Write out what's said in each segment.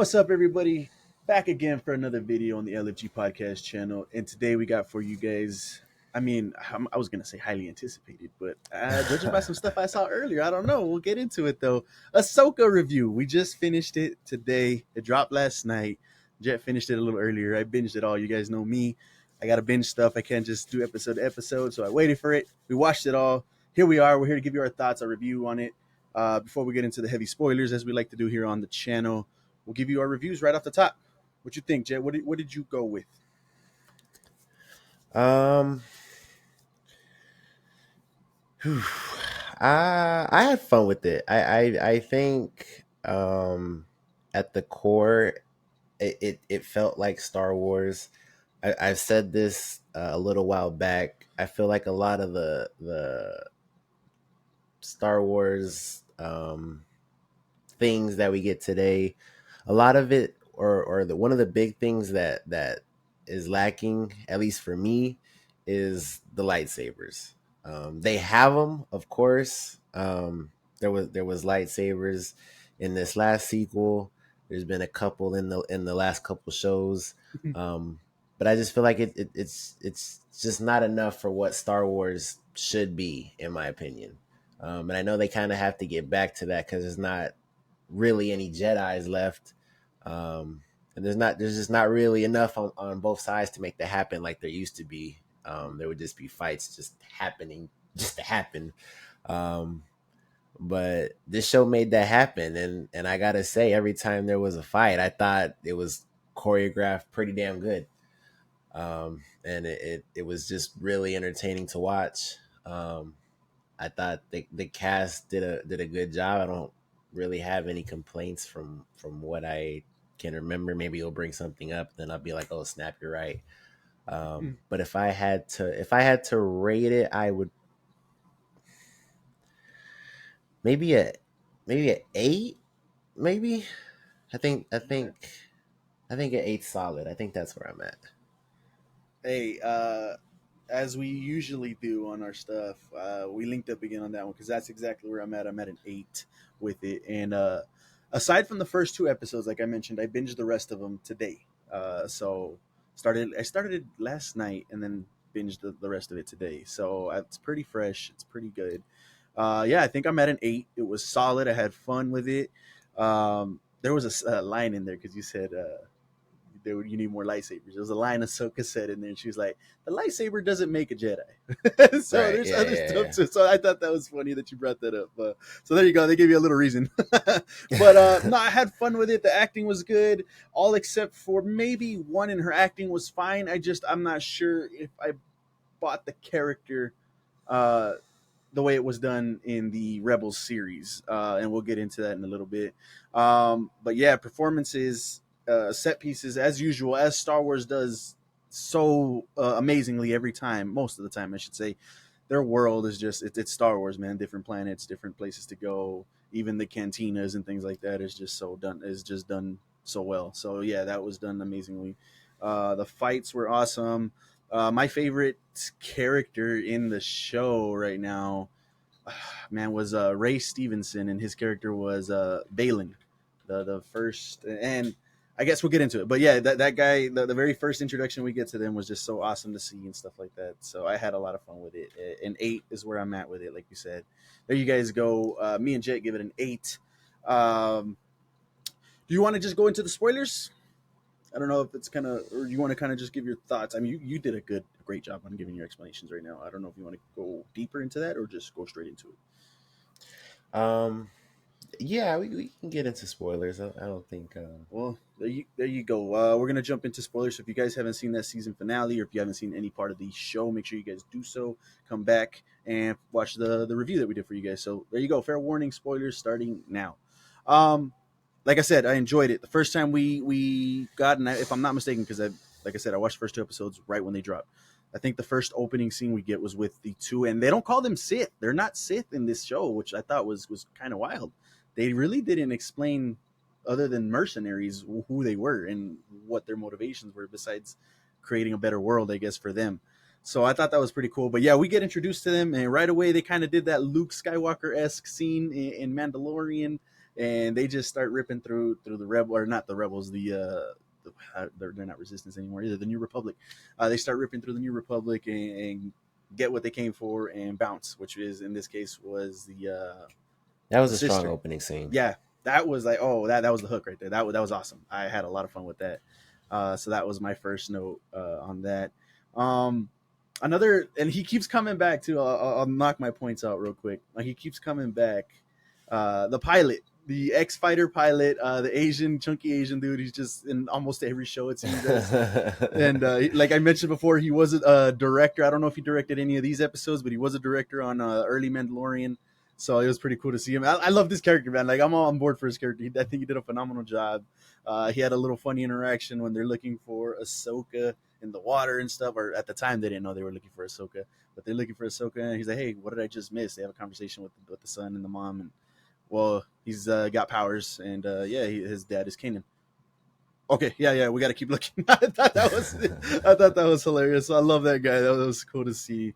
what's up, everybody? Back again for another video on the LFG podcast channel. And today we got for you guys, I was going to say highly anticipated, but judging by some stuff I saw earlier, I don't know. We'll get into it though. Ahsoka review. We just finished it today. It dropped last night. Jet finished it a little earlier. I binged it all. You guys know me. I got to binge stuff. I can't just do episode to episode. So I waited for it. We watched it all. Here we are. We're here to give you our thoughts, our review on it. Before we get into the heavy spoilers, as we like to do here on the channel, we'll give you our reviews right off the top. What you think, Jed? What did you go with? Um, whew, I had fun with it. I think at the core, it felt like Star Wars. I've said this a little while back. I feel like a lot of the Star Wars things that we get today, a lot of it, or one of the big things that is lacking, at least for me, is the lightsabers. They have them, of course. There was lightsabers in this last sequel. There's been a couple in the last couple shows, but I just feel like it's just not enough for what Star Wars should be, in my opinion. And I know they kind of have to get back to that because there's not really any Jedi's left. And there's just not really enough on both sides to make that happen like there used to be. There would just be fights just happening just to happen. Um, but this show made that happen, and I gotta say, every time there was a fight, I thought it was choreographed pretty damn good. And it was just really entertaining to watch. I thought the cast did a good job. I don't really have any complaints from what I can remember. Maybe you'll bring something up, then I'll be like, "Oh, snap, you're right." But if I had to rate it, I would maybe a maybe an eight. Maybe I think I Okay. think I think an eight solid. I think that's where I'm at. Hey, as we usually do on our stuff, we linked up again on that one because that's exactly where I'm at. I'm at an 8 with it, and aside from the first two episodes, like I mentioned, I binged the rest of them today. I started it last night and then binged the rest of it today. So it's pretty fresh. It's pretty good. Yeah, I think I'm at an 8. It was solid. I had fun with it. There was a line in there because you said you need more lightsabers. There was a line Ahsoka said in there, and she was like, "The lightsaber doesn't make a Jedi." So Right? there's Yeah, other yeah, stuff too. So I thought that was funny that you brought that up. So there you go. They gave you a little reason. But yeah. no, I had fun with it. The acting was good, all except for maybe one in her acting was fine. I'm not sure if I bought the character uh, the way it was done in the Rebels series, and we'll get into that in a little bit. But yeah, performances, set pieces, as usual, as Star Wars does so amazingly every time, most of the time, I should say. Their world is just it's Star Wars, man. Different planets, different places to go. Even the cantinas and things like that is just so done. Is just done so well. So yeah, that was done amazingly. The fights were awesome. My favorite character in the show right now, man, was Ray Stevenson, and his character was Balin, the first. And I guess we'll get into it. But yeah, that guy, the very first introduction we get to them was just so awesome to see and stuff like that. So I had a lot of fun with it. An 8 is where I'm at with it, like you said. There you guys go. Me and Jet give it an 8. Do you want to just go into the spoilers? I don't know if it's kind of, or you want to kind of just give your thoughts. I mean, you did a great job on giving your explanations right now. I don't know if you want to go deeper into that or just go straight into it. um, yeah, we can get into spoilers. I don't think. Well, there you go. We're gonna jump into spoilers. So if you guys haven't seen that season finale, or if you haven't seen any part of the show, make sure you guys do so. Come back and watch the review that we did for you guys. So there you go. Fair warning, spoilers starting now. Um, like I said, I enjoyed it. The first time we got, and if I'm not mistaken, because like I said, I watched the first two episodes right when they dropped. I think the first opening scene we get was with the two, and they don't call them Sith. They're not Sith in this show, which I thought was kind of wild. They really didn't explain, other than mercenaries, who they were and what their motivations were, besides creating a better world, I guess, for them. So I thought that was pretty cool. But yeah, we get introduced to them, and right away they kind of did that Luke Skywalker esque scene in Mandalorian. and they just start ripping through the rebel, or not the rebels, they're not resistance anymore either, the New Republic. They start ripping through the New Republic and get what they came for and bounce, which is in this case was That was the a strong sister. opening scene. Yeah, that was like, oh, that was the hook right there. That was awesome. I had a lot of fun with that. So that was my first note on that. Um, Another, and he keeps coming back too. I'll knock my points out real quick. Like, he keeps coming back. The pilot, the X fighter pilot, the Asian chunky Asian dude. He's just in almost every show it seems as. And like I mentioned before, he was a director. I don't know if he directed any of these episodes, but he was a director on early Mandalorian. So it was pretty cool to see him. I love this character, man. Like, I'm all on board for his character. I think he did a phenomenal job. He had a little funny interaction when they're looking for Ahsoka in the water and stuff. Or at the time, they didn't know they were looking for Ahsoka, but they're looking for Ahsoka. And he's like, "Hey, what did I just miss?" They have a conversation with the son and the mom, and well, he's got powers, and yeah, his dad is Kanan. Okay, yeah, we got to keep looking. I thought that was hilarious. I love that guy. That was cool to see.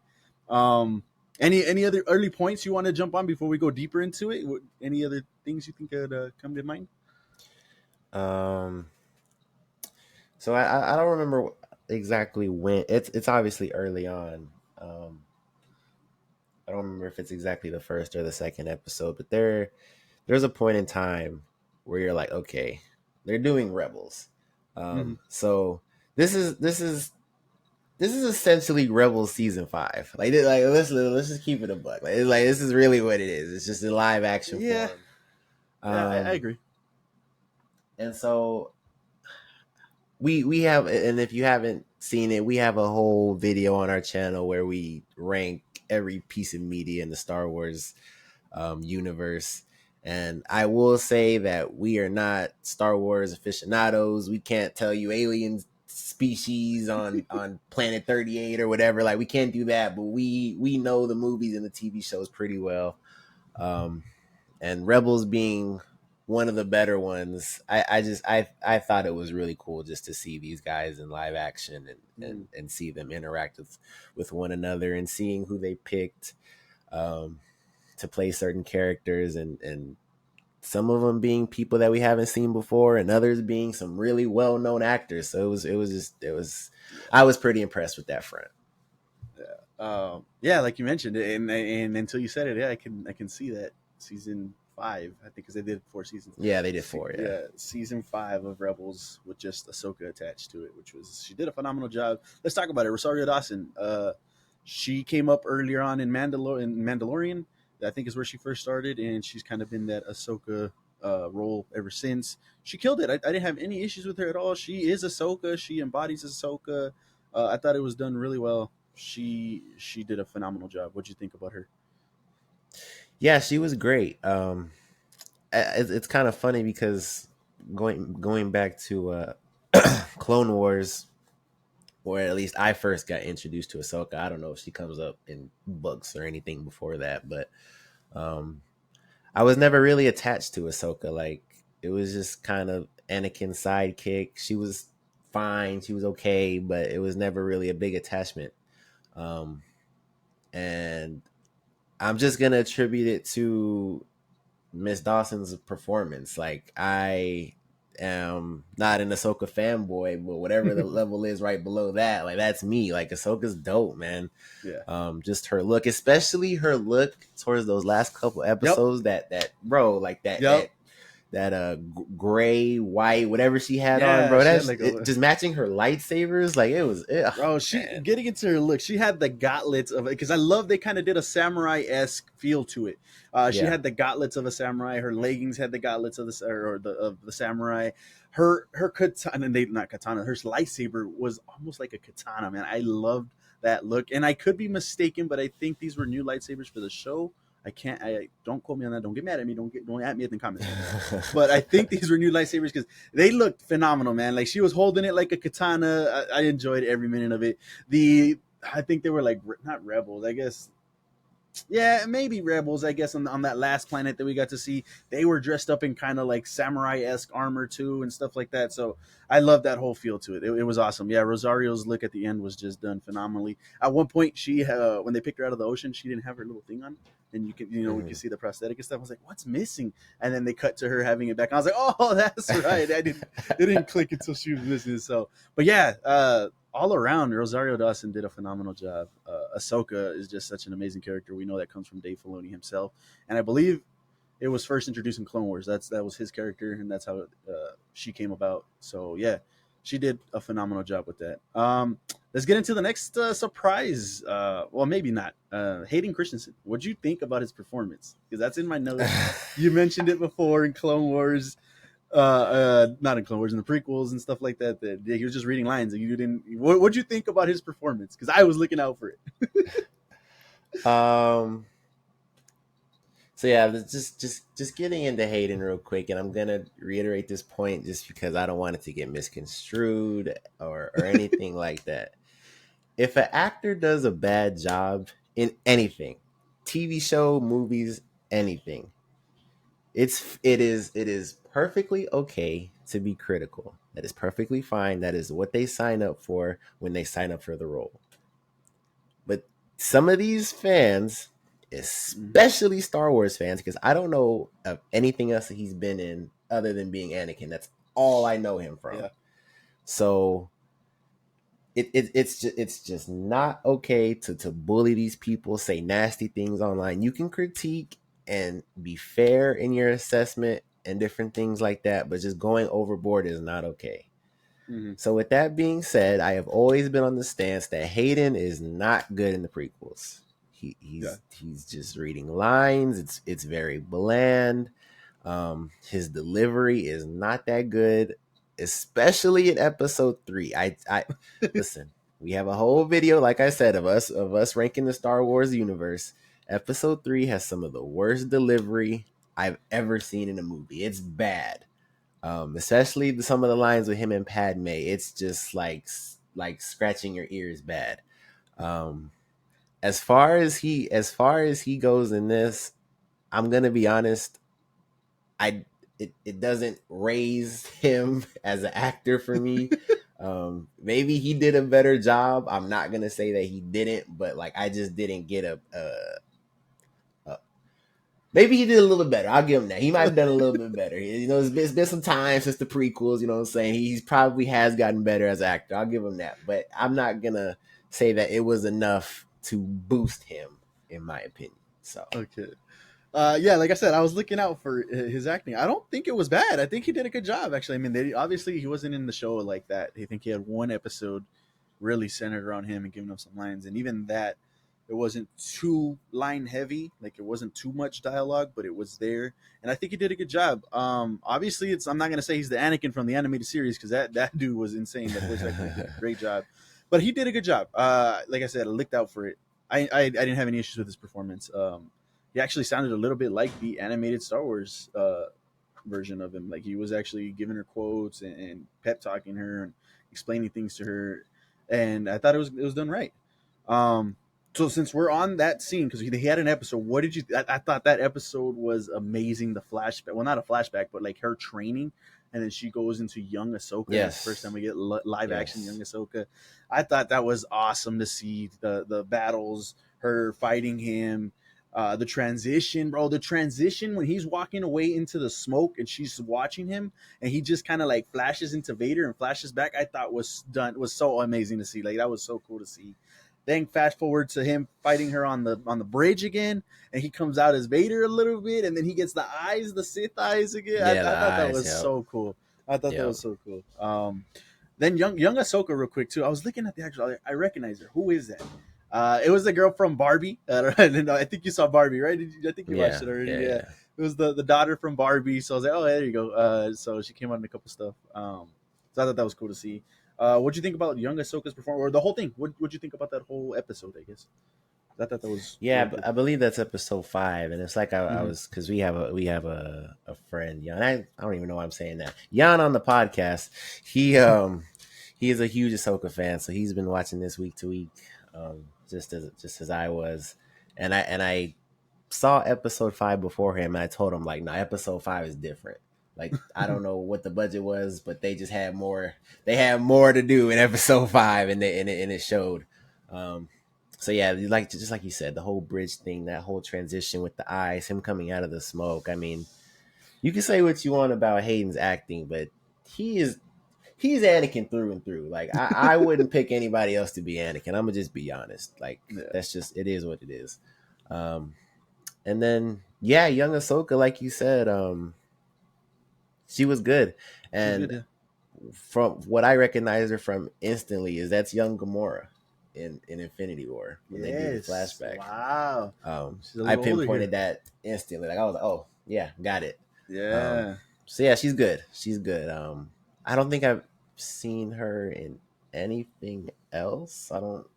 Um, any other early points you want to jump on before we go deeper into it? Any other things you think could come to mind? um, so I don't remember exactly when. It's obviously early on. I don't remember if it's exactly the first or the second episode, but there's a point in time where you're like, okay, they're doing Rebels. Mm-hmm. So this is essentially Rebels season 5. Like let's just keep it a buck. Like this is really what it is. It's just in live action Yeah, form. yeah, I Um, agree. and so we have, and if you haven't seen it, we have a whole video on our channel where we rank every piece of media in the Star Wars universe. And I will say that we are not Star Wars aficionados. We can't tell you alien species on planet 38 or whatever. Like, we can't do that, but we know the movies and the TV shows pretty well. Um, and Rebels being one of the better ones, I thought it was really cool just to see these guys in live action, Mm. and see them interact with one another, and seeing who they picked um, to play certain characters, and some of them being people that we haven't seen before, and others being some really well known actors. So it was I was pretty impressed with that front. Yeah, like you mentioned, and until you said it, yeah, I can see that season 5. I think because they did 4 seasons. Yeah, they did 4. Yeah. Yeah, season 5 of Rebels with just Ahsoka attached to it, which was she did a phenomenal job. Let's talk about it. Rosario Dawson. She came up earlier on in Mandalorian. I think is where she first started, and she's kind of been that Ahsoka role ever since. She killed it. I didn't have any issues with her at all. She is Ahsoka. She embodies Ahsoka. I thought it was done really well. She did a phenomenal job. What'd you think about her? Yeah, she was great. It's kind of funny because going back to Clone Wars, or at least I first got introduced to Ahsoka. I don't know if she comes up in books or anything before that, but um, I was never really attached to Ahsoka. Like, it was just kind of Anakin's sidekick. She was fine, she was okay, but it was never really a big attachment. Um, and I'm just gonna attribute it to Miss Dawson's performance. Like, I am not an Ahsoka fanboy, but whatever the level is right below that, like, that's me. Like, Ahsoka's dope, man. Yeah. Just her look, especially her look towards those last couple Yep. episodes. That bro, like that Yep. that that gray, white, whatever she had on, Yeah, bro. she had That's like it, a just matching her lightsabers. Like, bro. She man. getting into her look. She had the gauntlets of it because I love they kind of did a samurai esque feel to it. She Yeah. had the gauntlets of a samurai. Her leggings had the gauntlets of the samurai. Her katana, and they not katana. Her lightsaber was almost like a katana. Man, I loved that look, and I could be mistaken, but I think these were new lightsabers for the show. I can't. I don't quote me on that. Don't get mad at me. Don't at me in the comments. But I think these were new lightsabers because they looked phenomenal, man. Like, she was holding it like a katana. I enjoyed every minute of it. I think they were like not rebels. I guess yeah, maybe rebels. I guess on that last planet that we got to see, they were dressed up in kind of like samurai esque armor too and stuff like that. So I love that whole feel to it. It was awesome. Yeah, Rosario's look at the end was just done phenomenally. At one point, she when they picked her out of the ocean, she didn't have her little thing on, and we could Hmm. see the prosthetic and stuff. I was like, what's missing? And then they cut to her having it back. And I was like, oh, that's right. It didn't click until she was missing it. So, but yeah, all around, Rosario Dawson did a phenomenal job. Ahsoka is just such an amazing character. We know that comes from Dave Filoni himself, and I believe it was first introduced in Clone Wars. That was his character, and that's how she came about. So yeah, she did a phenomenal job with that. Let's get into the next surprise. Well, maybe not. Hayden Christensen. What'd you think about his performance? Because that's in my notes. You mentioned it before in Clone Wars, not in Clone Wars, in the prequels and stuff like that. That yeah, he was just reading lines, and you didn't. What'd you think about his performance? Because I was looking out for it. um, so yeah, just getting into Hayden real quick, and I'm gonna reiterate this point just because I don't want it to get misconstrued or anything like that. If an actor does a bad job in anything, TV show, movies, anything, it is perfectly okay to be critical. That is perfectly fine. That is what they sign up for when they sign up for the role. But some of these fans, Mhm. especially Star Wars fans, because I don't know of anything else that he's been in other than being Anakin. That's all I know him from. Yeah. So it's just not okay to bully these people, say nasty things online. You can critique and be fair in your assessment and different things like that, but just going overboard is not okay. Hmm. So with that being said, I have always been on the stance that Hayden is not good in the prequels. Yeah. He's just reading lines. It's very bland. His delivery is not that good, especially in episode 3. I listen. We have a whole video, like I said, of us ranking the Star Wars universe. Episode 3 has some of the worst delivery I've ever seen in a movie. It's bad. Especially some of the lines with him and Padme. It's just like scratching your ears bad. Um, as far as he goes in this, I'm gonna be honest. I it doesn't raise him as an actor for me. Maybe he did a better job. I'm not gonna say that he didn't, but like I just didn't get a maybe he did a little better. I'll give him that. He might have done a little bit better. It's been some time since the prequels. You know what I'm saying? He probably has gotten better as an actor. I'll give him that. But I'm not gonna say that it was enough to boost him, in my opinion. So Okay. Yeah, like I said, I was looking out for his acting. I don't think it was bad. I think he did a good job, actually. I mean, obviously he wasn't in the show like that. I think he had one episode really centered around him and giving him some lines, and even that, it wasn't too line heavy. Like it wasn't too much dialogue, but it was there, and I think he did a good job. Obviously, I'm not gonna say he's the Anakin from the animated series because that dude was insane. That voice actor did a great job, but he did a good job. Like I said, I looked out for it. I didn't have any issues with his performance. He actually sounded a little bit like the animated Star Wars version of him. Like he was actually giving her quotes and pep talking her and explaining things to her, and I thought it was done right. So since we're on that scene, because he had an episode, what did you? I thought that episode was amazing. The flashback, well, not a flashback, but like her training, and then she goes into young Ahsoka. And it's the first time yes, we get live action young yes, Ahsoka. I thought that was awesome to see the battles, her fighting him, the transition, bro. The transition when he's walking away into the smoke and she's watching him, and he just kind of like flashes into Vader and flashes back. I thought was so amazing to see. Like that was so cool to see. Then fast forward to him fighting her on the bridge again, and he comes out as Vader a little bit, and then he gets the eyes, the Sith eyes again. yeah. The I thought that eyes, was yep, so cool. I thought that yep. was so cool. Then young Ahsoka real quick too. I was looking at the actual. I recognize her. Who is that? It was the girl from Barbie. I don't know. I think you saw Barbie, right? I think you watched Yeah, it already. yeah, Yeah, yeah. it was the daughter from Barbie. So I was like, oh, there you go. So she came out in a couple stuff. So I thought that was cool to see. What'd you think about young Ahsoka's performance or the whole thing? What'd you think about that whole episode? I guess I thought that was Yeah, really but cool. I believe that's episode 5, and it's like I Hmm. was because we have a friend Jan. I don't even know why I'm saying that. Jan on the podcast. He is a huge Ahsoka fan, so he's been watching this week to week, just as I was. and I saw episode 5 before him, and I told him like, no, episode 5 is different. Like, I don't know what the budget was, but they just had more. They had more to do in episode 5, and it showed. Um, so yeah, like just like you said, the whole bridge thing, that whole transition with the eyes, him coming out of the smoke. I mean, you can say what you want about Hayden's acting, but he is he's Anakin through and through. Like, I wouldn't pick anybody else to be Anakin. I'm gonna just be honest. Like, Yeah, that's just it is what it is. Um, and then yeah, young Ahsoka, like you said, she was good. she's good. And Yeah, from what I recognize her from instantly is that's young Gamora in Infinity War when they do the yes. flashback. Wow, she's a I little older here. pinpointed that instantly. Like, I was like, oh yeah, got it. Um, Yeah, so yeah, she's good. She's good. I don't think I've seen her in anything else. I don't.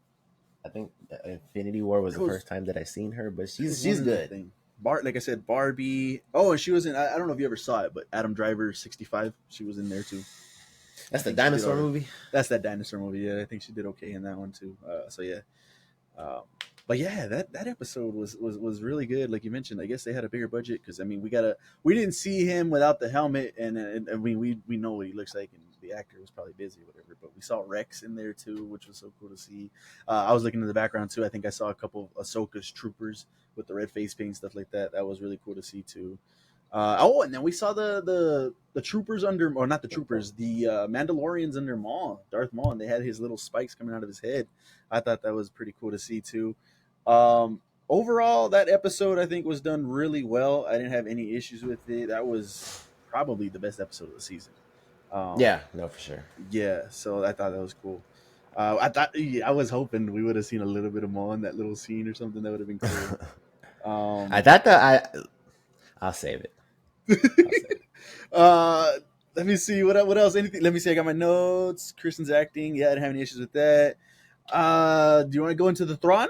I think Infinity War was it the was first time that I seen her, but it was she's one she's other good. thing. Like I said, Barbie. Oh, and she was in. I don't know if you ever saw it, but Adam Driver 65. She was in there too. I That's the think she did all dinosaur right. movie. That's that dinosaur movie. Yeah, I think she did okay in that one too. So yeah, um, but yeah, that episode was really good. Like you mentioned, I guess they had a bigger budget because I mean we didn't see him without the helmet, and I mean we know what he looks like, and the actor was probably busy or whatever. But we saw Rex in there too, which was so cool to see. I was looking in the background too. I think I saw a couple of Ahsoka's troopers with the red face paint stuff like that. That was really cool to see too. And then we saw the troopers under, or not the troopers, the Mandalorians under Maul, Darth Maul, and they had his little spikes coming out of his head. I thought that was pretty cool to see too. Overall, that episode I think was done really well. I didn't have any issues with it. That was probably the best episode of the season. Um, Yeah, no, for sure. yeah, so I thought that was cool. I was hoping we would have seen a little bit of Maul in that little scene or something. That would have been cool. I Um, thought that I'll save it. I'll save it. uh, let me see what else. Anything? Let me see. I got my notes. Kristen's acting. Yeah, I didn't have any issues with that. Do you want to go into the Thrawn?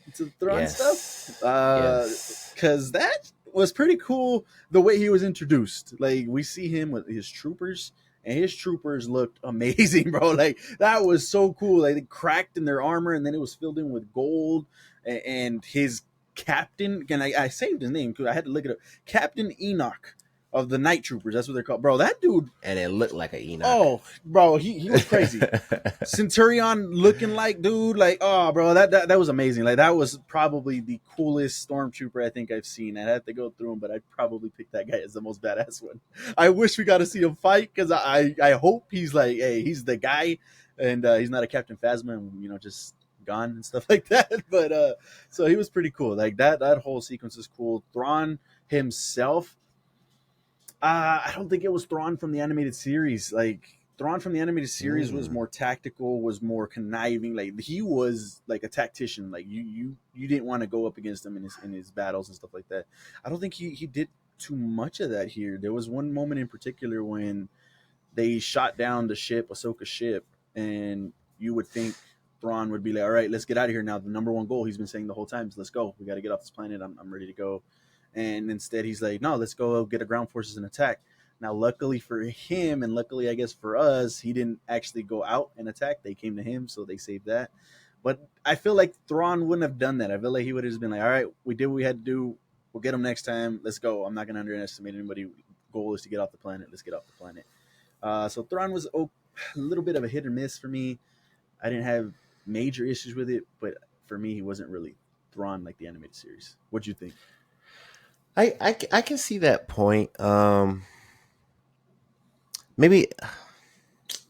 Into the Thrawn stuff? Yes. Yes. Because that was pretty cool. The way he was introduced, like we see him with his troopers, and his troopers looked amazing, bro. Like that was so cool. Like they cracked in their armor, and then it was filled in with gold, and his captain. And I saved his name because I had to look it up. Captain Enoch of the Night Troopers. That's what they're called, bro. That dude. And it looked like an Enoch. Oh, bro, he was crazy. Centurion looking like dude, like oh, bro, that was amazing. Like that was probably the coolest stormtrooper I think I've seen. I'd have to go through him, but I'd probably pick that guy as the most badass one. I wish we got to see him fight because I hope he's like, hey, he's the guy, and he's not a Captain Phasma, and just gone and stuff like that. But so he was pretty cool. Like that whole sequence is cool. Thrawn himself, I don't think it was Thrawn from the animated series. Like Thrawn from the animated series was Mm. more tactical, was more conniving. Like he was like a tactician. Like you didn't want to go up against him in his battles and stuff like that. I don't think he did too much of that here. There was one moment in particular when they shot down the ship, Ahsoka's ship, and you would think Thrawn would be like, "All right, let's get out of here now." The number one goal he's been saying the whole time is, "Let's go. We got to get off this planet. I'm ready to go." And instead, he's like, "No, let's go get a ground forces and attack." Now, luckily for him, and luckily I guess for us, he didn't actually go out and attack. They came to him, so they saved that. But I feel like Thrawn wouldn't have done that. I feel like he would have just been like, "All right, we did what we had to do. We'll get him next time. Let's go. I'm not going to underestimate anybody. Goal is to get off the planet. Let's get off the planet." So Thrawn was a little bit of a hit or miss for me. I didn't have major issues with it, but for me, he wasn't really Thrawn like the animated series. What'd you think? I can see that point. Maybe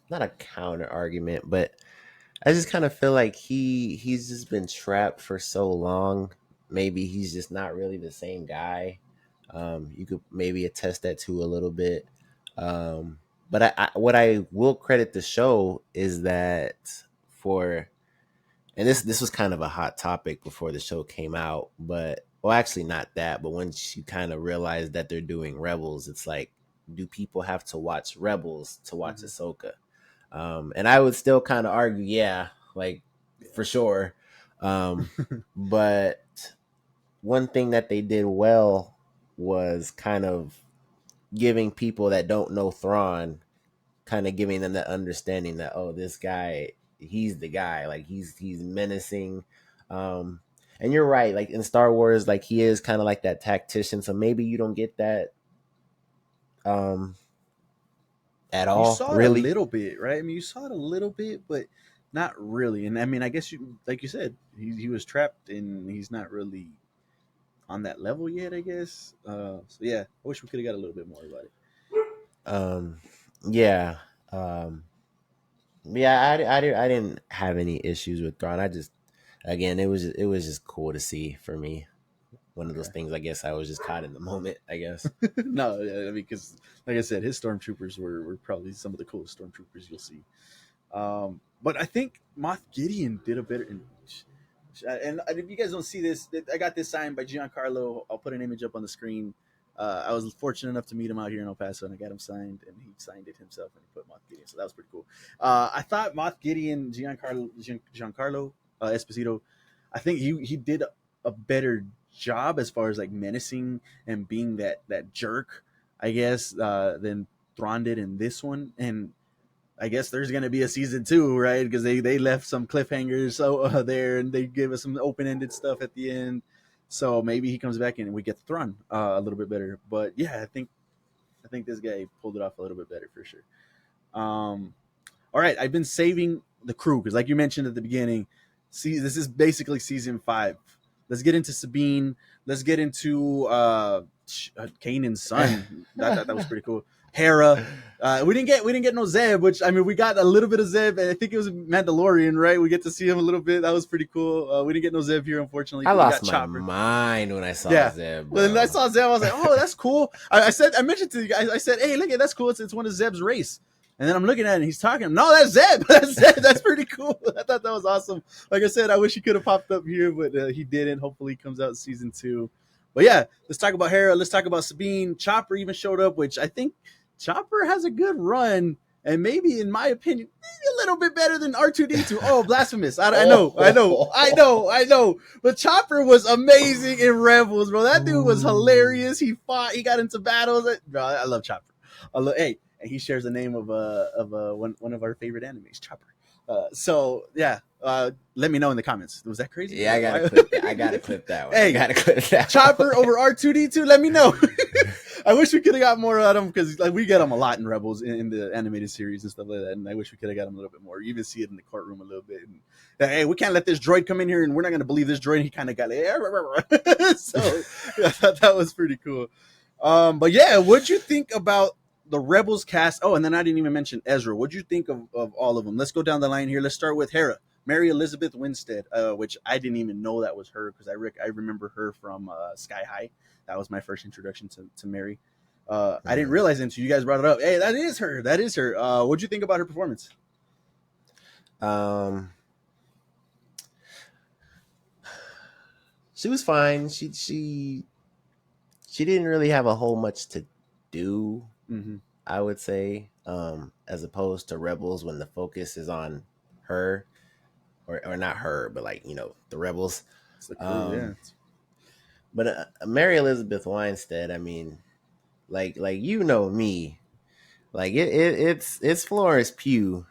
not a counter argument, but I just kind of feel like he's just been trapped for so long. Maybe he's just not really the same guy. You could maybe attest that to a little bit. But what I will credit the show is that for and this was kind of a hot topic before the show came out, but well, actually not that, but once you kind of realize that they're doing Rebels, it's like, do people have to watch Rebels to watch Mm-hmm. Ahsoka? And I would still kind of argue, yeah, like Yeah. for sure. But one thing that they did well was kind of giving people that don't know Thrawn, kind of giving them that understanding that, oh, this guy, he's the guy. Like he's menacing. Um, And you're right, like in Star Wars, like he is kind of like that tactician, so maybe you don't get that um at You all, saw it a really. little bit, right? I mean, you saw it a little bit, but not really. And I mean, I guess you, like you said, he was trapped, and he's not really on that level yet. I guess. So yeah, I wish we could have got a little bit more about it. Um, yeah, um, yeah. I didn't have any issues with Thrawn. I just, again, it was just cool to see for me. One of those Okay. things. I guess I was just caught in the moment. I guess. No, yeah, I mean, because like I said, his stormtroopers were probably some of the coolest stormtroopers you'll see. But I think Moff Gideon did a better. And if you guys don't see this, I got this signed by Giancarlo. I'll put an image up on the screen. I was fortunate enough to meet him out here in El Paso, and I got him signed, and he signed it himself, and he put Moff Gideon. So that was pretty cool. I thought Moff Gideon, Giancarlo Esposito, I think he did a better job as far as like menacing and being that jerk, I guess, than Thrawn did in this one. And I guess there's gonna be a season two, right? Because they left some cliffhangers there, and they gave us some open ended stuff at the end. So maybe he comes back and we get the Thrawn a little bit better. But yeah, I think this guy pulled it off a little bit better for sure. Um, all right, I've been saving the crew because, like you mentioned at the beginning, see, this is basically season 5. Let's get into Sabine. Let's get into Kanan's son. That was pretty cool. Hera. We didn't get no Zeb, which I mean we got a little bit of Zeb, and I think it was Mandalorian, right? We get to see him a little bit. That was pretty cool. We didn't get no Zeb here, unfortunately, I but we got lost my Chopper. mind when I saw Yeah. Zeb, When I bro. saw Zeb, I was like, "Oh, that's cool." I mentioned to you guys, I said, "Hey, look at that's cool. It's one of Zeb's race." And then I'm looking at it, and he's talking. No, that's Zeb. That's Zeb. That's pretty cool. I thought that was awesome. Like I said, I wish he could have popped up here, but he didn't. Hopefully, he comes out in season 2. But yeah, let's talk about Hera. Let's talk about Sabine. Chopper even showed up, which I think Chopper has a good run, and maybe, in my opinion, maybe a little bit better than R2D2. Oh, blasphemous! I know, I know, I know, I know. But Chopper was amazing in Rebels, bro. That dude was hilarious. He fought. He got into battles. Bro, I love Chopper. Hey, and he shares the name of one of our favorite animes, Chopper. So yeah, let me know in the comments. Was that crazy? Yeah, I gotta clip that. I gotta clip that one. I Hey, gotta clip that one. Chopper over R2D2. Let me know. I wish we could have got more out of him because like we get him a lot in Rebels in the animated series and stuff like that, and I wish we could have got him a little bit more. You even see it in the courtroom a little bit. And, hey, we can't let this droid come in here, and we're not going to believe this droid. And he kind of got like, so yeah, I thought that was pretty cool. But yeah, what'd you think about the Rebels cast? Oh, and then I didn't even mention Ezra. What'd you think of all of them? Let's go down the line here. Let's start with Hera. Mary Elizabeth Winstead, which I didn't even know that was her because I remember her from Sky High. That was my first introduction to Mary. I didn't realize it until you guys brought it up. Hey, that is her. That is her. What'd you think about her performance? um, she was fine. She didn't really have a whole much to do. Mm-hmm. I would say, as opposed to Rebels when the focus is on her, or not her, but like the Rebels. It's the crew, yeah. Um, but Mary Elizabeth Winstead, I mean, like me, like it's Florence Pugh,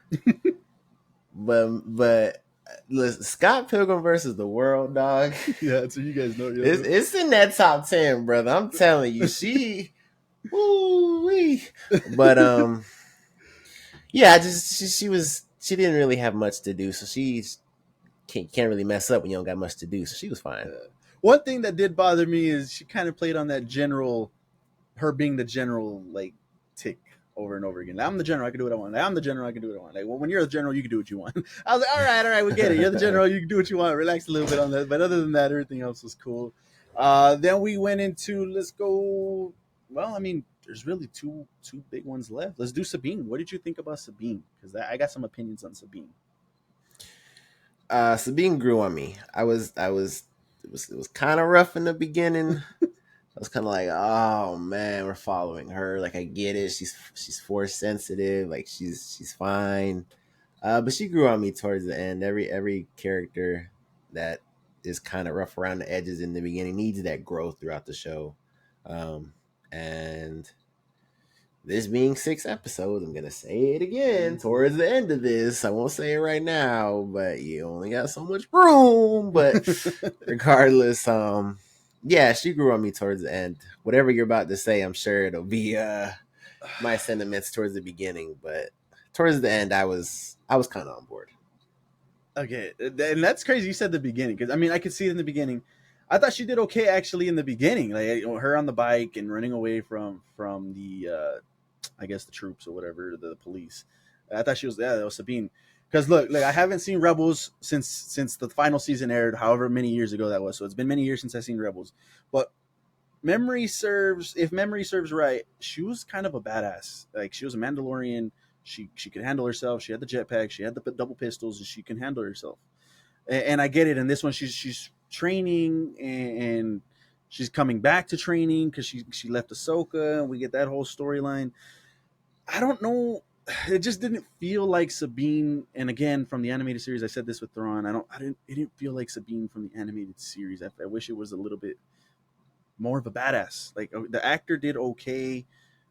but listen, Scott Pilgrim versus the World, dog. Yeah, so you guys know, yeah. It's in that top 10, brother. I'm telling you, she, woo wee. But yeah, just she didn't really have much to do, so she's can't really mess up when you don't got much to do. So she was fine. One thing that did bother me is she kind of played on that general, her being the general, like, tick over and over again. Like, I'm the general, I can do what I want. Like, I'm the general, I can do what I want. Like, well, when you're the general, you can do what you want. I was like, all right, we get it. You're the general, you can do what you want. Relax a little bit on that. But other than that, everything else was cool. Then we went into, let's go. Well, I mean, there's really two big ones left. Let's do Sabine. What did you think about Sabine? Because I got some opinions on Sabine. Sabine grew on me. It was kind of rough in the beginning. I was kind of like, oh man, we're following her. Like I get it. She's force sensitive. Like she's fine. But she grew on me towards the end. Every character that is kind of rough around the edges in the beginning needs that growth throughout the show. And this being 6 episodes, I'm gonna say it again Mhm. towards the end of this. I won't say it right now, but you only got so much room. But regardless, yeah, she grew on me towards the end. Whatever you're about to say, I'm sure it'll be my sentiments towards the beginning, but towards the end, I was kind of on board. Okay, and that's crazy. You said the beginning because I mean I could see it in the beginning. I thought she did okay actually in the beginning, like her on the bike and running away from the I guess the troops or whatever, the police. I thought she was yeah, that was Sabine. Because look, like I haven't seen Rebels since the final season aired, however many years ago that was. So it's been many years since I've seen Rebels. But if memory serves right, she was kind of a badass. Like she was a Mandalorian. She could handle herself. She had the jetpack. She had the double pistols, and she can handle herself. And I get it. And this one, she's training and she's coming back to training because she left Ahsoka, and we get that whole storyline. I don't know. It just didn't feel like Sabine. And again, from the animated series, I said this with Thrawn. I didn't. It didn't feel like Sabine from the animated series. I wish it was a little bit more of a badass. Like the actor did okay,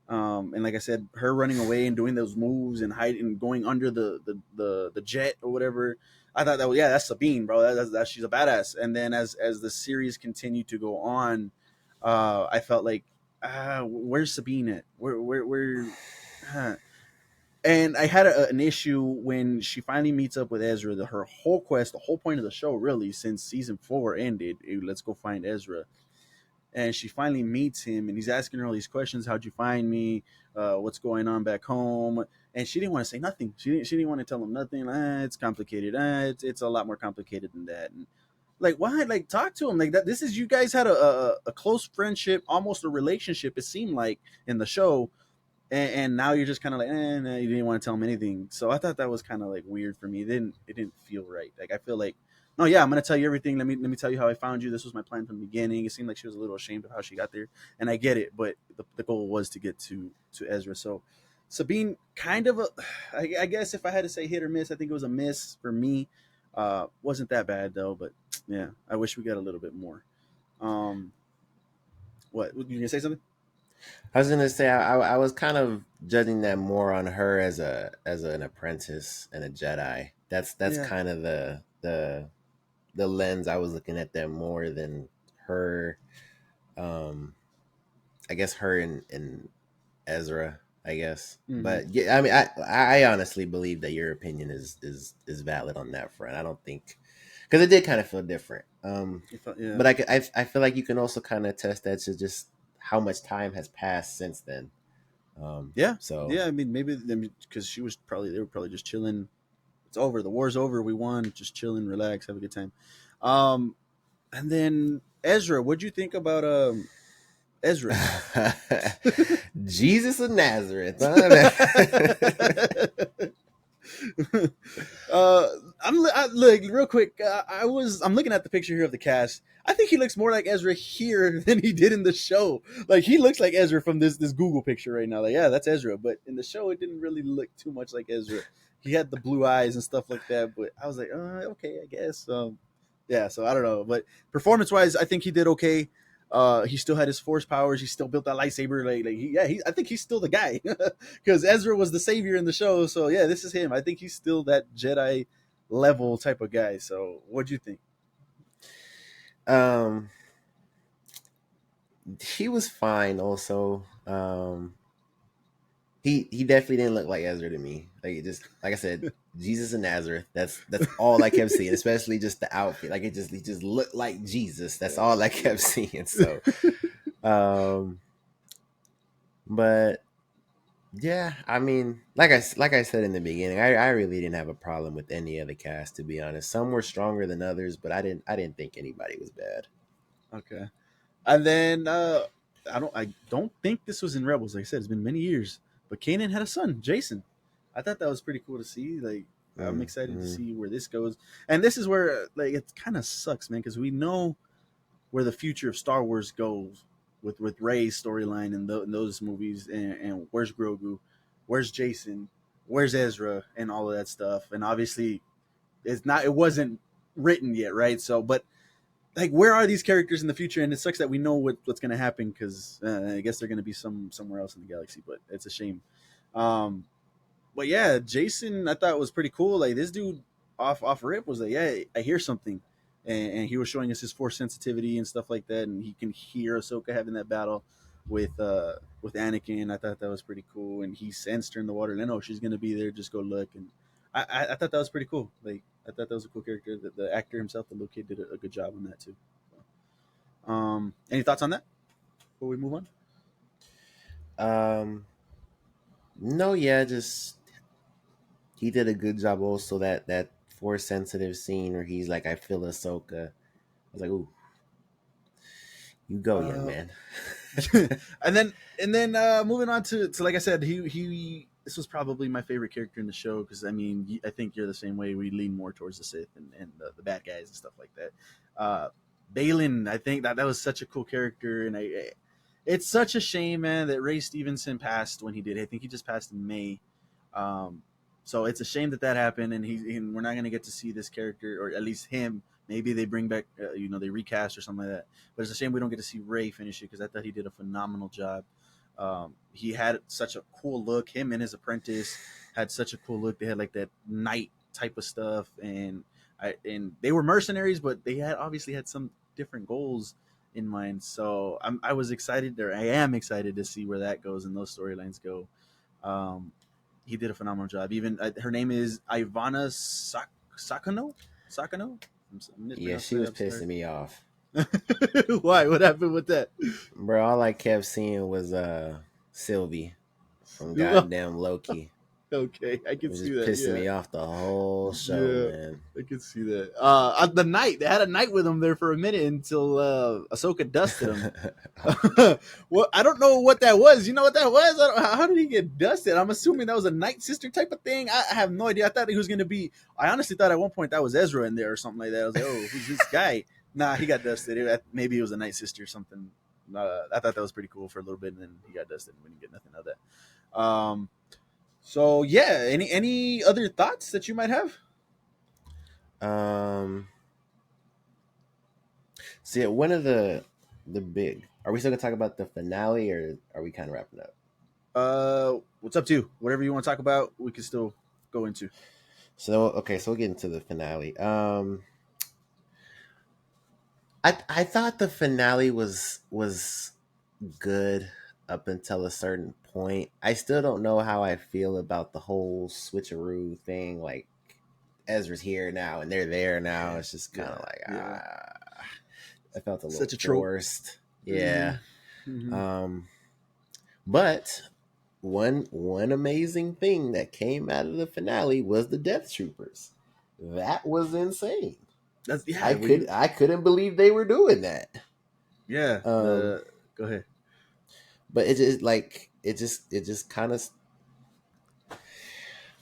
and like I said, her running away and doing those moves and hiding, going under the jet or whatever. I thought that was yeah, that's Sabine, bro. That she's a badass. And then as the series continued to go on, I felt like where's Sabine at? Where? Huh. And I had an issue when she finally meets up with Ezra. Her whole quest, the whole point of the show, really, since season 4 ended, let's go find Ezra, and she finally meets him and he's asking her all these questions. How'd you find me? What's going on back home? And she didn't want to say nothing. She didn't want to tell him nothing. It's complicated. It's a lot more complicated than that. And like, why? Like, talk to him like that. This is you guys had a close friendship, almost a relationship. It seemed like in the show, and now you're just kind of like, no, you didn't want to tell him anything. So I thought that was kind of like weird for me. It didn't feel right. Like I feel like, no, yeah, I'm gonna tell you everything. Let me tell you how I found you. This was my plan from the beginning. It seemed like she was a little ashamed of how she got there, and I get it. But the goal was to get to Ezra. So Sabine, kind of a, I guess if I had to say hit or miss, I think it was a miss for me. Wasn't that bad though, but yeah, I wish we got a little bit more. Um, what you gonna say something? I was gonna say I was kind of judging that more on her as an apprentice and a Jedi. That's Yeah. kind of the lens I was looking at them more than her. Um, I guess her and Ezra. I guess, Mm-hmm. but yeah, I mean, I honestly believe that your opinion is valid on that front. I don't think because it did kind of feel different. Yeah. But I feel like you can also kind of test that to just how much time has passed since then. Yeah, So yeah. I mean, maybe because they were probably just chilling. It's over. The war's over. We won. Just chilling, relax, have a good time. Um, and then Ezra, what'd you think about Ezra? Jesus of Nazareth. Huh? uh, look real quick. I'm looking at the picture here of the cast. I think he looks more like Ezra here than he did in the show. Like he looks like Ezra from this Google picture right now. Like yeah, that's Ezra. But in the show, it didn't really look too much like Ezra. He had the blue eyes and stuff like that. But I was like, okay, I guess. Yeah. So I don't know. But performance wise, I think he did okay. He still had his force powers. He still built that lightsaber. I think he's still the guy because Ezra was the savior in the show. So yeah, this is him. I think he's still that Jedi level type of guy. So what'd you think? um, he was fine. Also, he definitely didn't look like Ezra to me. Like it just like I said, Jesus of Nazareth. That's all I kept seeing, especially just the outfit. Like he just looked like Jesus. That's all I kept seeing. So, um, but yeah, I mean, like I said in the beginning, I really didn't have a problem with any of the cast. To be honest, some were stronger than others, but I didn't think anybody was bad. Okay. And then I don't think this was in Rebels. Like I said, it's been many years. But Kanan had a son, Jason. I thought that was pretty cool to see. Like I'm excited to Mm. see where this goes. And this is where like it kind of sucks, man, because we know where the future of Star Wars goes with Rey's storyline in those movies, and where's Grogu, where's Jason, where's Ezra, and all of that stuff. And obviously, it wasn't written yet, right? So, but like where are these characters in the future? And it sucks that we know what's going to happen because I guess they're going to be somewhere else in the galaxy. But it's a shame. Um, but yeah, Jason, I thought was pretty cool. Like this dude off rip was like, yeah, I hear something, and he was showing us his force sensitivity and stuff like that, and he can hear Ahsoka having that battle with Anakin. I thought that was pretty cool, and he sensed her in the water. And I know she's gonna be there. Just go look, and I thought that was pretty cool. Like I thought that was a cool character. The actor himself, the little kid, did a good job on that too. Any thoughts on that before we move on? Um, no, yeah, just he did a good job. Also, that force sensitive scene where he's like, "I feel Ahsoka." I was like, "Ooh, you go, young Uh, man." and then moving on to like I said, he this was probably my favorite character in the show because I mean I think you're the same way. We lean more towards the Sith and the bad guys and stuff like that. Uh, Balin, I think that was such a cool character, and it's such a shame, man, that Ray Stevenson passed when he did. I think he just passed in May. Um, so it's a shame that happened, and we're not gonna get to see this character, or at least him. Maybe they bring back, they recast or something like that. But it's a shame we don't get to see Ray finish it because I thought he did a phenomenal job. He had such a cool look. Him and his apprentice had such a cool look. They had like that knight type of stuff, and they were mercenaries, but they had obviously had some different goals in mind. So I was excited, or I am excited to see where that goes and those storylines go. Um, he did a phenomenal job. Even her name is Ivana Sakano. Sakano. I'm Yeah, mispronouncing she that. was I'm sorry. pissing me off, Why? What happened with that? bro. All I kept seeing was Sylvie from goddamn Loki. Okay, I It can was see just that. pissing Yeah, me off the whole show, yeah, man. I can see that. The knight, they had a knight with him there for a minute until Ahsoka dusted him. Well, I don't know what that was. You know what that was? How did he get dusted? I'm assuming that was a night sister type of thing. I have no idea. I thought he was gonna be. I honestly thought at one point that was Ezra in there or something like that. I was like, oh, who's this guy? Nah, he got dusted. Maybe it was a night sister or something. I thought that was pretty cool for a little bit, and then he got dusted, and we didn't get nothing of that. So yeah, any other thoughts that you might have? Um, so yeah, one of the big. Are we still gonna talk about the finale, or are we kind of wrapping up? What's up to you? Whatever you want to talk about, we can still go into. So okay, so we'll get into the finale. I thought the finale was good up until a certain point. I still don't know how I feel about the whole switcheroo thing. Like Ezra's here now and they're there now. Yeah, It's just kind of yeah, like yeah. I felt a little Such a trope. forced. Mm-hmm. Yeah. Mm-hmm. Um, but one amazing thing that came out of the finale was the Death Troopers. That was insane. That's I yeah. could I couldn't believe they were doing that. Yeah. Um, The Go ahead. but it just kind of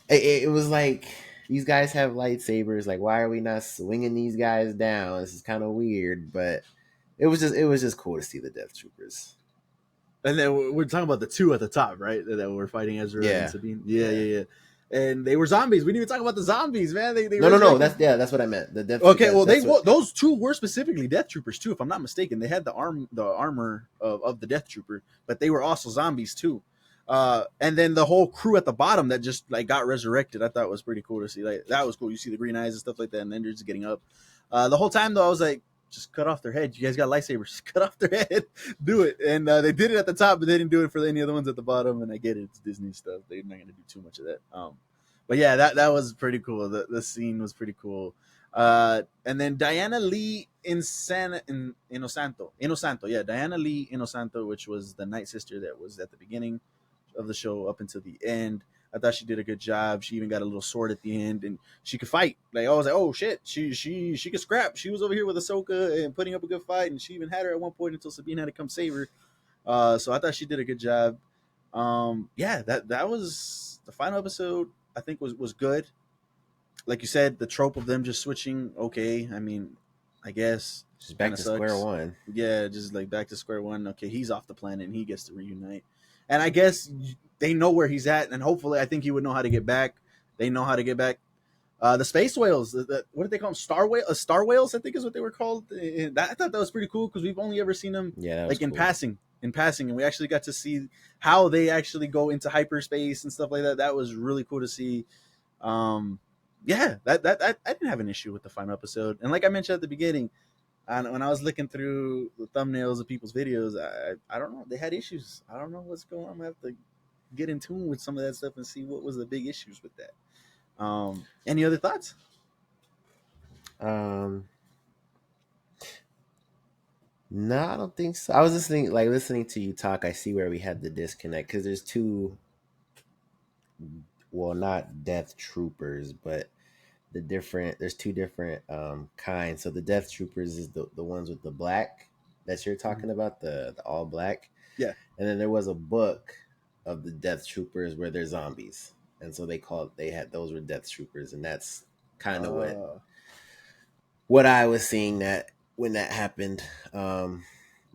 it was like these guys have lightsabers. Like, why are we not swinging these guys down? This is kind of weird, but it was just cool to see the Death Troopers. And then we're talking about the two at the top, right? That were fighting Ezra and Yeah, Sabine. Yeah, yeah. yeah, yeah. And they were zombies. We didn't even talk about the zombies, man. They No, no, no. resurrected. That's what I meant. The Death. Okay, That well, that's what. those two were specifically Death Troopers too, if I'm not mistaken. They had the armor of the Death Trooper, but they were also zombies too. And then the whole crew at the bottom that just like got resurrected, I thought was pretty cool to see. Like that was cool. You see the green eyes and stuff like that, and then they're just getting up. The whole time though, I was like, just cut off their head. You guys got lightsabers, just cut off their head, do it. And they did it at the top, but they didn't do it for any other ones at the bottom. And I get it, it's Disney stuff. They're not gonna do too much of that. But yeah, that was pretty cool. The scene was pretty cool. And then Diana Lee Inosanto, yeah, Diana Lee Inosanto, which was the night sister that was at the beginning of the show up until the end. I thought she did a good job. She even got a little sword at the end, and she could fight. Like I was like, oh shit, she could scrap. She was over here with Ahsoka and putting up a good fight, and she even had her at one point until Sabine had to come save her. So I thought she did a good job. Yeah, that was the final episode. I think was good. Like you said, the trope of them just switching. Okay, I mean, I guess Just kind back of to square sucks. one. Yeah, just like back to square one. Okay, he's off the planet and he gets to reunite. And I guess they know where he's at, and hopefully, I think he would know how to get back. They know how to get back. The space whales, what did they call them? Star whales, I think is what they were called. I thought that was pretty cool because we've only ever seen them Yeah, that was like cool. in passing, and we actually got to see how they actually go into hyperspace and stuff like that. That was really cool to see. Um, yeah, I didn't have an issue with the final episode, and like I mentioned at the beginning, when I was looking through the thumbnails of people's videos, I don't know, they had issues. I don't know what's going on. I'm gonna have to get in tune with some of that stuff and see what was the big issues with that. Any other thoughts? Um, no, I don't think so. I was listening to you talk. I see where we had the disconnect because there's two, well, not death troopers, but there's two different kinds. So the death troopers is the ones with the black that you're Mhm. talking about, the all black. Yeah. And then there was a book of the death troopers where they're zombies. And so they had those were death troopers, and that's kind of Uh, what I was seeing that when that happened.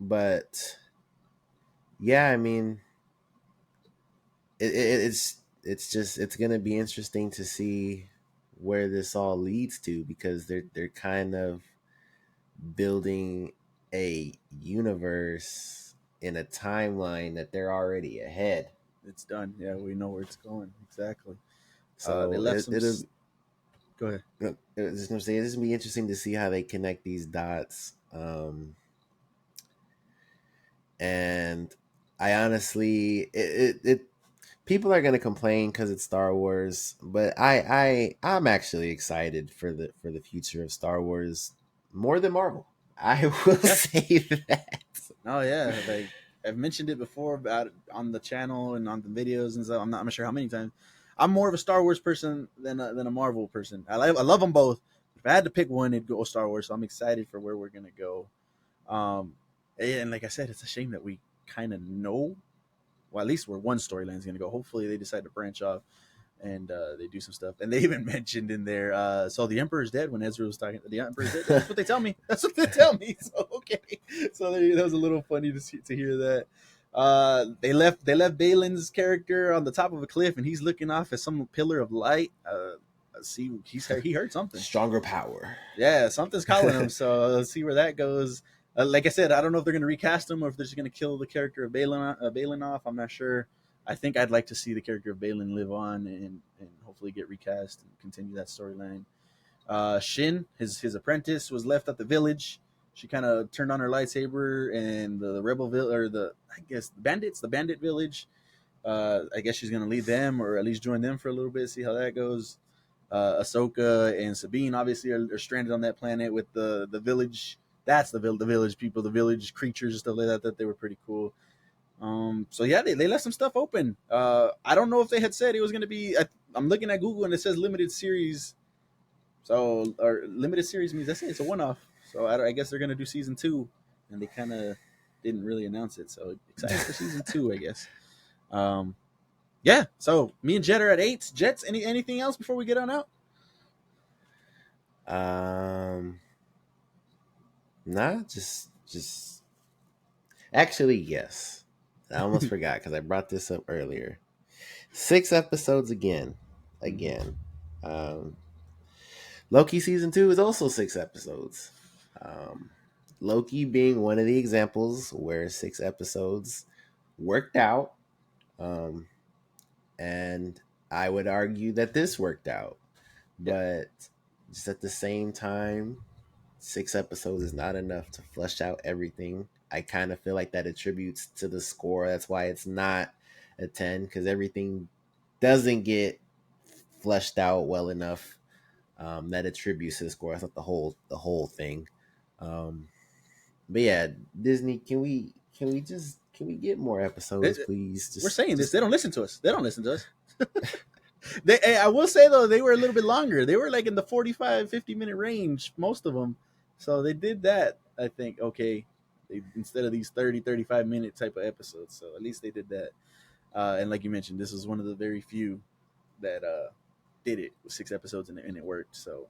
But yeah, I mean, it's just it's gonna be interesting to see where this all leads to, because they're kind of building a universe in a timeline that they're already ahead. it's done. Yeah, we know where it's going exactly. They So left some. it'll Go ahead. it's just gonna say it's gonna be interesting to see how they connect these dots. And I honestly, it people are gonna complain because it's Star Wars, but I'm actually excited for the future of Star Wars more than Marvel. I will Yeah. say that. Oh yeah. Like I've mentioned it before about it on the channel and on the videos and stuff. I'm not sure how many times. I'm more of a Star Wars person than a Marvel person. I love them both. If I had to pick one, it'd go Star Wars. So I'm excited for where we're gonna go. Um, and like I said, it's a shame that we kind of know, well, at least where one storyline is going to go. Hopefully, they decide to branch off and they do some stuff. And they even mentioned in there, so the Emperor's dead when Ezra was talking. The Emperor's dead. That's what they tell me. That's what they tell me. So okay, so that was a little funny to hear that. They left Balin's character on the top of a cliff, and he's looking off at some pillar of light. See, he heard something. Stronger power. Yeah, something's calling him. So let's see where that goes. Like I said, I don't know if they're going to recast him or if they're just going to kill the character of Balin off. I'm not sure. I think I'd like to see the character of Balin live on and hopefully get recast and continue that storyline. Shin, his apprentice, was left at the village. She kind of turned on her lightsaber, and the rebel village, or I guess the bandit village. I guess she's gonna lead them, or at least join them for a little bit, see how that goes. Ahsoka and Sabine obviously are stranded on that planet with the village. That's the village people, the village creatures and stuff like that. That they were pretty cool. So yeah, they left some stuff open. I don't know if they had said it was gonna be. I'm looking at Google and it says limited series. So or limited series means that's it. It's a one off. So I guess they're gonna do season two, and they kind of didn't really announce it. So excited for season two, I guess. Um, yeah. So me and Jet are at 8. Jets, anything else before we get on out? um, nah, just actually yes. I almost forgot because I brought this up earlier. 6 episodes again, Mhm. again. Um, Loki season 2 is also 6 episodes. Um, Loki being one of the examples where 6 episodes worked out. Um, and I would argue that this worked out. Yeah. But just at the same time, 6 episodes is not enough to flesh out everything. I kind of feel like that attributes to the score. That's why it's not a 10, because everything doesn't get fleshed out well enough. That attributes to the score. That's not the whole thing. Um, but yeah, Disney, can we get more They- episodes, please? we're Just saying this. just They don't listen to us. They don't listen to us. I will say though, they were a little bit longer. They were like in the 45, 50 minute range, most of them. So they did that. I think okay, instead of these 30, 35 minute type of episodes. So at least they did that. And like you mentioned, this is one of the very few that did it with 6 episodes and it worked. So,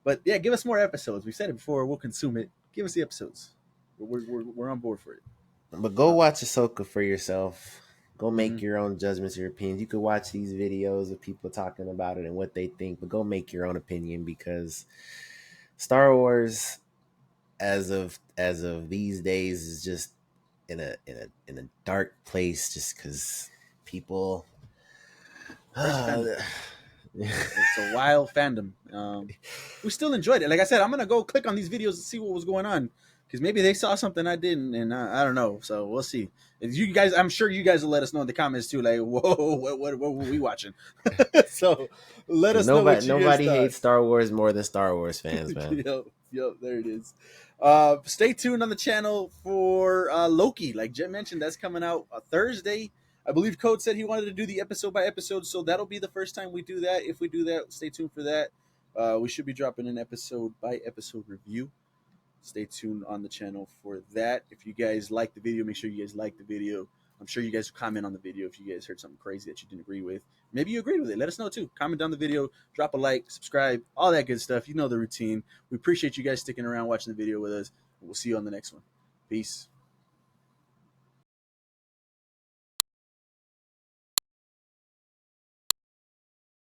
but yeah, give us more episodes. We said it before. We'll consume it. Give us the episodes. We're on board for it. but go Uh, watch Ahsoka for yourself. Go Mm-hmm. make your own judgments, your opinions. You could watch these videos of people talking about it and what they think, but go make your own opinion, because Star Wars, as of these days, is just in a dark place, just because people. Crazy Yeah, fandom. It's a wild fandom. We still enjoyed it. Like I said, I'm gonna go click on these videos and see what was going on, because maybe they saw something I didn't, and I don't know. So we'll see. If you guys, I'm sure you guys will let us know in the comments too. Like, whoa, what were we watching? So let us know what you guys nobody thought. hates Star Wars more than Star Wars fans, man. Yep, there it is. Stay tuned on the channel for Loki. Like Jen mentioned, that's coming out Thursday. I believe Code said he wanted to do the episode by episode, so that'll be the first time we do that. If we do that, stay tuned for that. We should be dropping an episode by episode review. Stay tuned on the channel for that. If you guys like the video, make sure you guys like the video. I'm sure you guys will comment on the video if you guys heard something crazy that you didn't agree with. Maybe you agreed with it. Let us know too. Comment down the video, drop a like, subscribe, all that good stuff. You know the routine. We appreciate you guys sticking around watching the video with us. We'll see you on the next one. Peace.